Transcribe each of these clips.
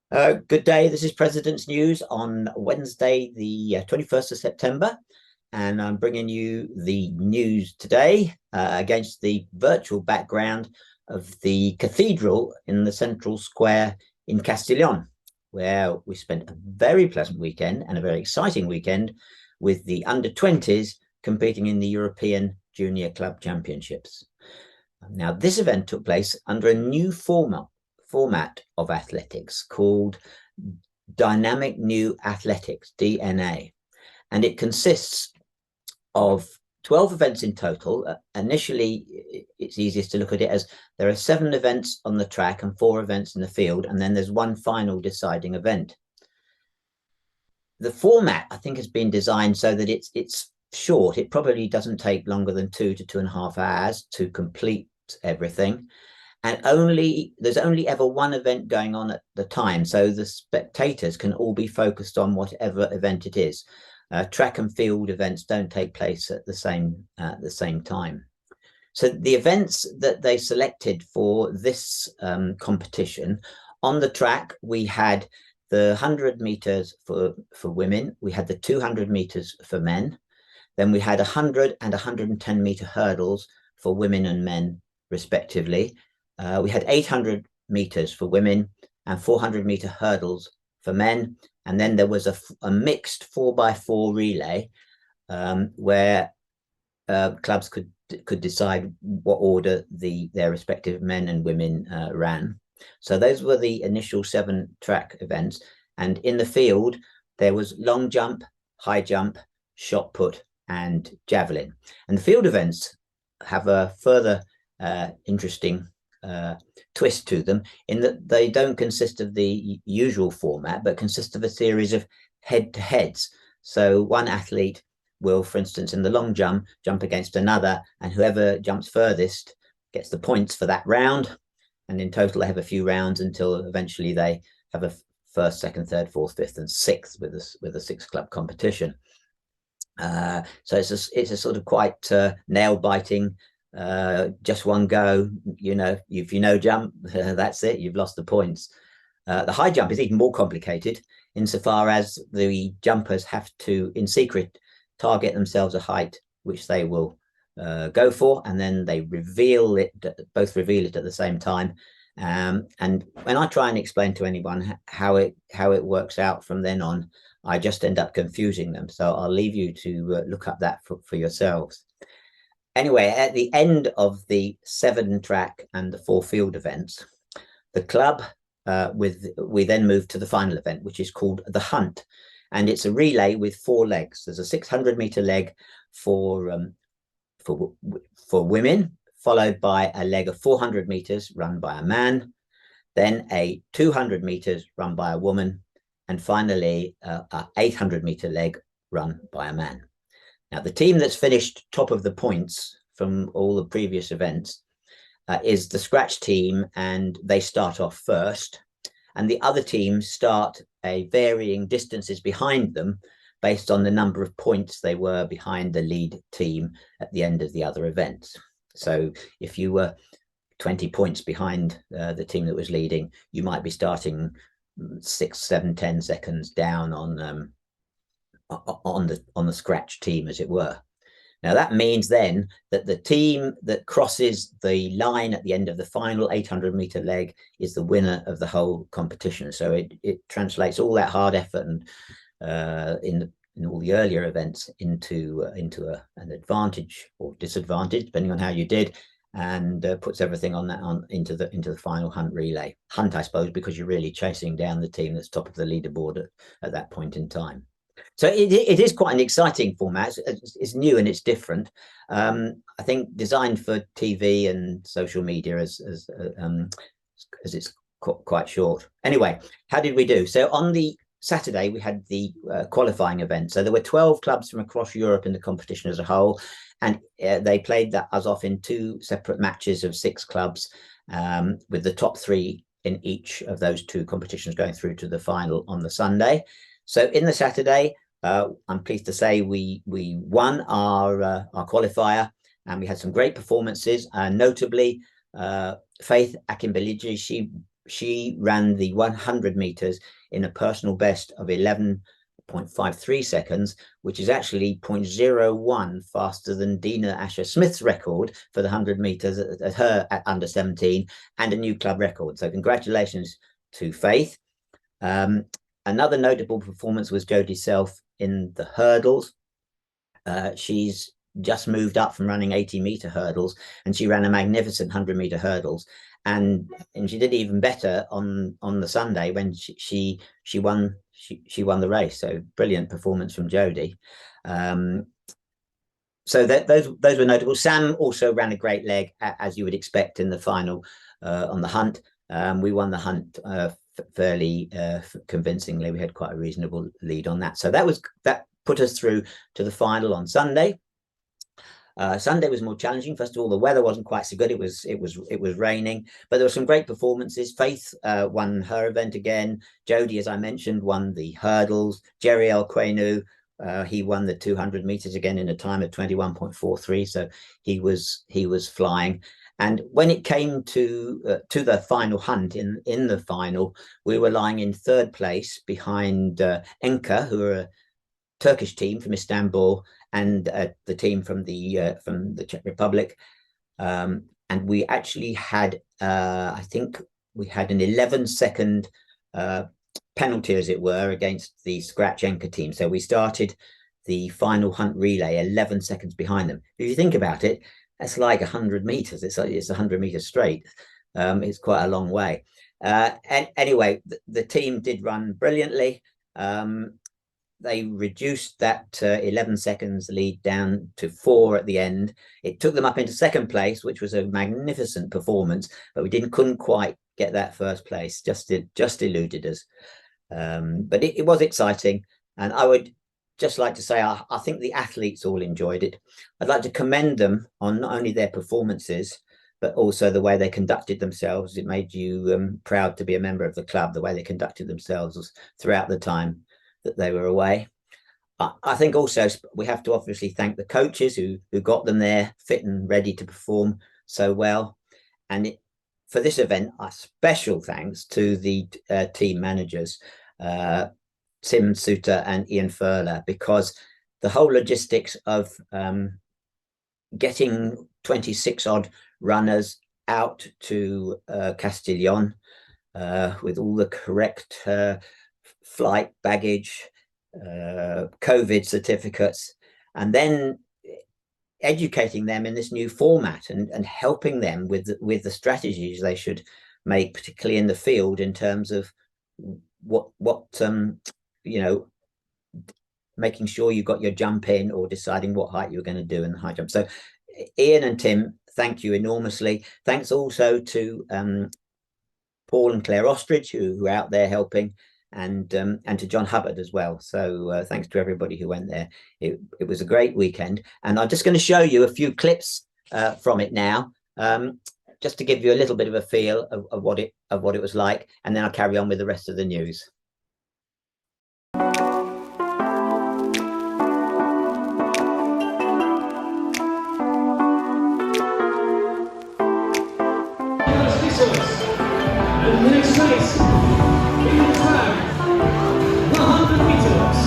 Good day. This is President's News on Wednesday, the 21st of September, and I'm bringing you the news today against the virtual background of the cathedral in the central square in Castellón, where we spent a very pleasant weekend and a very exciting weekend with the under-20s competing in the European Junior Club Championships. Now, this event took place under a new format of athletics called Dynamic New Athletics, DNA. And it consists of 12 events in total. Initially, it's easiest to look at it as there are 7 events on the track and 4 events in the field, and then there's one final deciding event. The format, I think, has been designed so that it's short. It probably doesn't take longer than 2 to 2.5 hours to complete everything. And there's only ever one event going on at the time, so the spectators can all be focused on whatever event it is. Track and field events don't take place at the same time. So the events that they selected for this competition, on the track we had the 100 meters for women, we had the 200 meters for men, then we had 100 and 110 meter hurdles for women and men respectively. We had 800 meters for women and 400-meter hurdles for men. And then there was a mixed 4x4 relay where clubs could decide what order their respective men and women ran. So those were the initial 7 track events. And in the field, there was long jump, high jump, shot put, and javelin. And the field events have a further interesting twist to them in that they don't consist of the usual format, but consist of a series of head-to-heads. So one athlete will, for instance, in the long jump against another, and whoever jumps furthest gets the points for that round. And in total, they have a few rounds until eventually they have a first, second, third, fourth, fifth, and sixth with a 6-club competition. So it's a sort of quite nail-biting. Just one go, if jump, that's it, you've lost the points. The high jump is even more complicated insofar as the jumpers have to, in secret, target themselves a height which they will go for, and then they both reveal it at the same time. And when I try and explain to anyone how it works out from then on, I just end up confusing them. So I'll leave you to look up that for yourselves. Anyway, at the end of the 7 track and the 4 field events, the club we then moved to the final event, which is called the Hunt, and it's a relay with 4 legs. There's a 600-meter leg for women, followed by a leg of 400 meters run by a man, then a 200 meters run by a woman, and finally a 800-meter leg run by a man. Now, the team that's finished top of the points from all the previous events is the scratch team, and they start off first. And the other teams start a varying distances behind them based on the number of points they were behind the lead team at the end of the other events. So if you were 20 points behind the team that was leading, you might be starting 6, 7, 10 seconds down on the scratch team, as it were. Now that means then that the team that crosses the line at the end of the final 800-meter leg is the winner of the whole competition. So it translates all that hard effort and in all the earlier events into an advantage or disadvantage, depending on how you did, and puts everything into the final hunt relay. Hunt, I suppose, because you're really chasing down the team that's top of the leaderboard at that point in time. So it is quite an exciting format. It's new and it's different. I think designed for TV and social media as it's quite short. Anyway, how did we do? So on the Saturday, we had the qualifying event. So there were 12 clubs from across Europe in the competition as a whole, and they played us off in 2 separate matches of 6 clubs, with the top 3 in each of those 2 competitions going through to the final on the Sunday. So in the Saturday, I'm pleased to say we won our qualifier, and we had some great performances, notably Faith Akimbiliji. She she ran the 100 meters in a personal best of 11.53 seconds, which is actually 0.01 faster than Dina Asher Smith's record for the 100 meters at her at under 17, and a new club record. So congratulations to Faith. Another notable performance was Jodie Self in the hurdles. She's just moved up from running 80-meter hurdles, and she ran a magnificent 100-meter hurdles, and she did even better on the Sunday when she won the race. So brilliant performance from Jodie. So those were notable. Sam also ran a great leg, as you would expect in the final on the hunt. We won the hunt fairly convincingly. We had quite a reasonable lead on that. So that put us through to the final on Sunday. Sunday was more challenging. First of all, the weather wasn't quite so good. It was raining, but there were some great performances. Faith won her event again. Jodie, as I mentioned, won the hurdles. Jerry Elquenu, he won the 200 meters again in a time of 21.43. So he was flying. And when it came to the final hunt, in the final, we were lying in third place behind Enka, who are a Turkish team from Istanbul, and the team from the Czech Republic. And we actually had, I think we had an 11-second penalty, as it were, against the Scratch Enka team. So we started the final hunt relay 11 seconds behind them. If you think about it, that's like 100 meters. It's 100 meters straight. It's quite a long way. And anyway, the team did run brilliantly. They reduced that 11 seconds lead down to 4 at the end. It took them up into second place, which was a magnificent performance, but we couldn't quite get that first place. Just eluded us. But it was exciting, and I would just like to say I think the athletes all enjoyed it. I'd like to commend them on not only their performances, but also the way they conducted themselves. It made you proud to be a member of the club, the way they conducted themselves throughout the time that they were away. I think also we have to obviously thank the coaches who got them there fit and ready to perform so well. And for this event, a special thanks to the team managers, Tim Suter and Ian Furler, because the whole logistics of getting 26 odd runners out to Castellón with all the correct flight baggage, COVID certificates, and then educating them in this new format and helping them with the strategies they should make, particularly in the field, in terms of what making sure you got your jump in, or deciding what height you're going to do in the high jump. So Ian and Tim, thank you enormously. Thanks also to Paul and Claire Ostrich, who are out there helping, and to John Hubbard as well. So thanks to everybody who went there. It was a great weekend, and I'm just going to show you a few clips from it now, just to give you a little bit of a feel of what it was like, and then I'll carry on with the rest of the news. And the next race, in the track, 100 meters.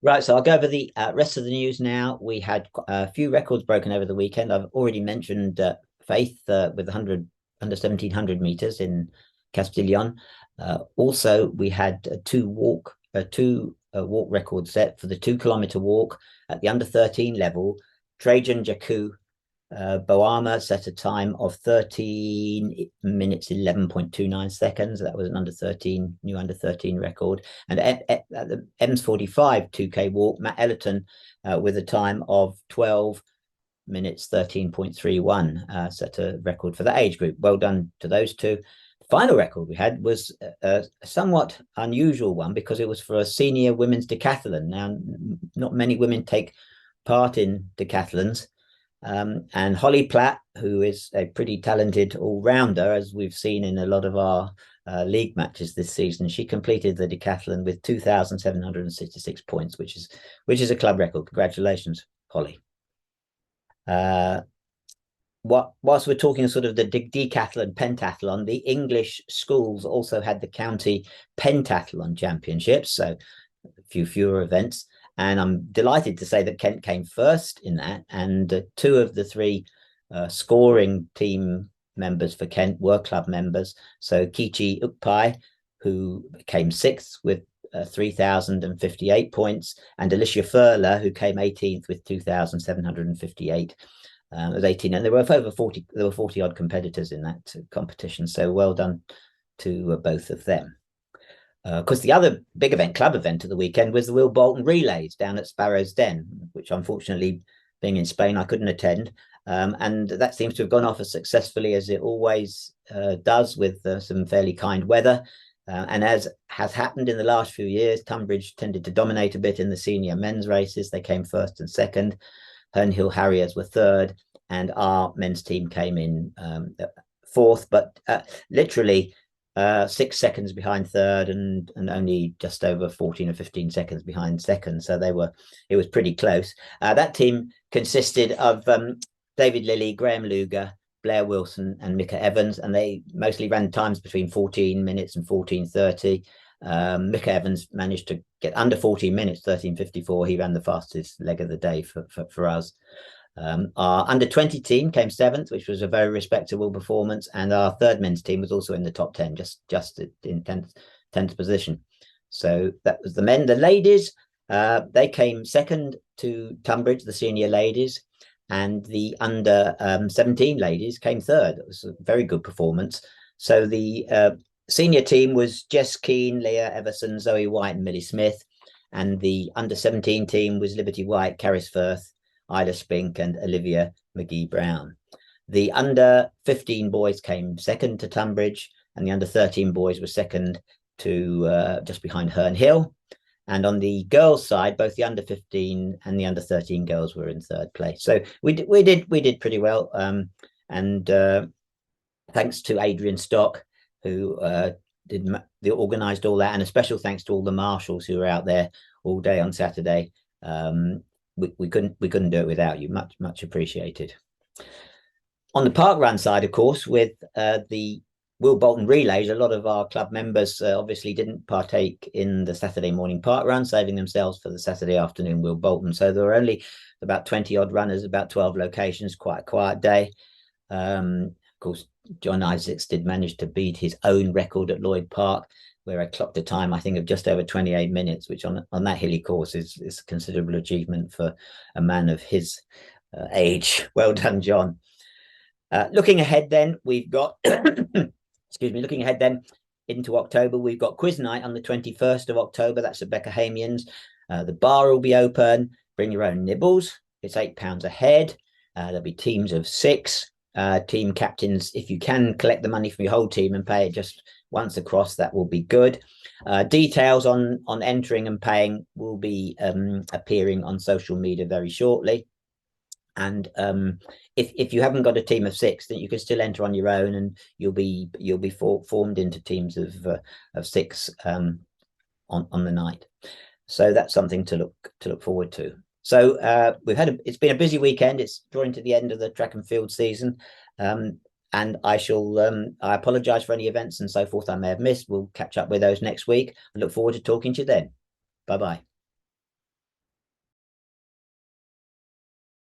Right, so I'll go over the rest of the news now. We had a few records broken over the weekend. I've already mentioned Faith with 100 under 1700 meters in Castellon. Also, we had two walk record set for the 2 kilometer walk at the under 13 level. Trajan Jaku Boama set a time of 13 minutes 11.29 seconds. That was an new under 13 record. And at the EMS 45 2K walk, Matt Ellerton with a time of 12 minutes 13.31 set a record for that age group. Well done to those two. The final record we had was a somewhat unusual one because it was for a senior women's decathlon. Now, not many women take part in decathlons. And Holly Platt, who is a pretty talented all-rounder, as we've seen in a lot of our league matches this season, she completed the decathlon with 2,766 points, which is a club record. Congratulations, Holly. Whilst we're talking sort of the decathlon, pentathlon, the English schools also had the county pentathlon championships, so a few fewer events. And I'm delighted to say that Kent came first in that. And two of the three scoring team members for Kent were club members. So Kichi Ukpai, who came sixth with 3,058 points, and Alicia Furler, who came 18th with 2,758. It was 18, and there were over 40. There were 40 odd competitors in that competition. So well done to both of them. Because the other big event, club event of the weekend, was the Will Bolton Relays down at Sparrow's Den, which unfortunately, being in Spain, I couldn't attend. And that seems to have gone off as successfully as it always does, with some fairly kind weather. And as has happened in the last few years, Tunbridge tended to dominate a bit in the senior men's races. They came first and second. Herne Hill Harriers were third, and our men's team came in fourth, but literally 6 seconds behind third and only just over 14 or 15 seconds behind second. So it was pretty close. That team consisted of David Lilly, Graham Luger, Blair Wilson and Micah Evans, and they mostly ran times between 14 minutes and 14:30. Micah Evans managed to get under 14 minutes, 13:54. He ran the fastest leg of the day for us. Our under-20 team came seventh, which was a very respectable performance, and our third men's team was also in the top 10, just in 10th position. So that was the men. The ladies, they came second to Tunbridge, the senior ladies, and the under 17 ladies came third. It was a very good performance. So the senior team was Jess Keane, Leah Everson, Zoe White and Millie Smith, and the under 17 team was Liberty White, Caris Firth, Ida Spink and Olivia McGee Brown. The under 15 boys came second to Tunbridge, and the under 13 boys were second to just behind Herne Hill. And on the girls' side, both the under 15 and the under 13 girls were in third place. So we did pretty well. And thanks to Adrian Stock, who organised all that, and a special thanks to all the marshals who were out there all day on Saturday. We couldn't do it without you. Much appreciated. On the parkrun side, of course, with the Will Bolton Relays, a lot of our club members obviously didn't partake in the Saturday morning parkrun, saving themselves for the Saturday afternoon Will Bolton. So there were only about 20 odd runners, about 12 locations, quite a quiet day. Of course, John Isaacs did manage to beat his own record at Lloyd Park, where I clocked a time, I think, of just over 28 minutes, which on that hilly course is a considerable achievement for a man of his age. Well done, John. Looking ahead then, we've got, looking ahead then into October, we've got quiz night on the 21st of October. That's at Beckerhamians. The bar will be open. Bring your own nibbles. It's £8 a head. There'll be teams of 6. Team captains, if you can collect the money from your whole team and pay it just once across, that will be good. Details on entering and paying will be appearing on social media very shortly. And if you haven't got a team of 6, then you can still enter on your own, and you'll be formed into teams of 6 on the night. So that's something to look forward to. So it's been a busy weekend. It's drawing to the end of the track and field season. And I apologize for any events and so forth I may have missed. We'll catch up with those next week. I look forward to talking to you then. Bye-bye.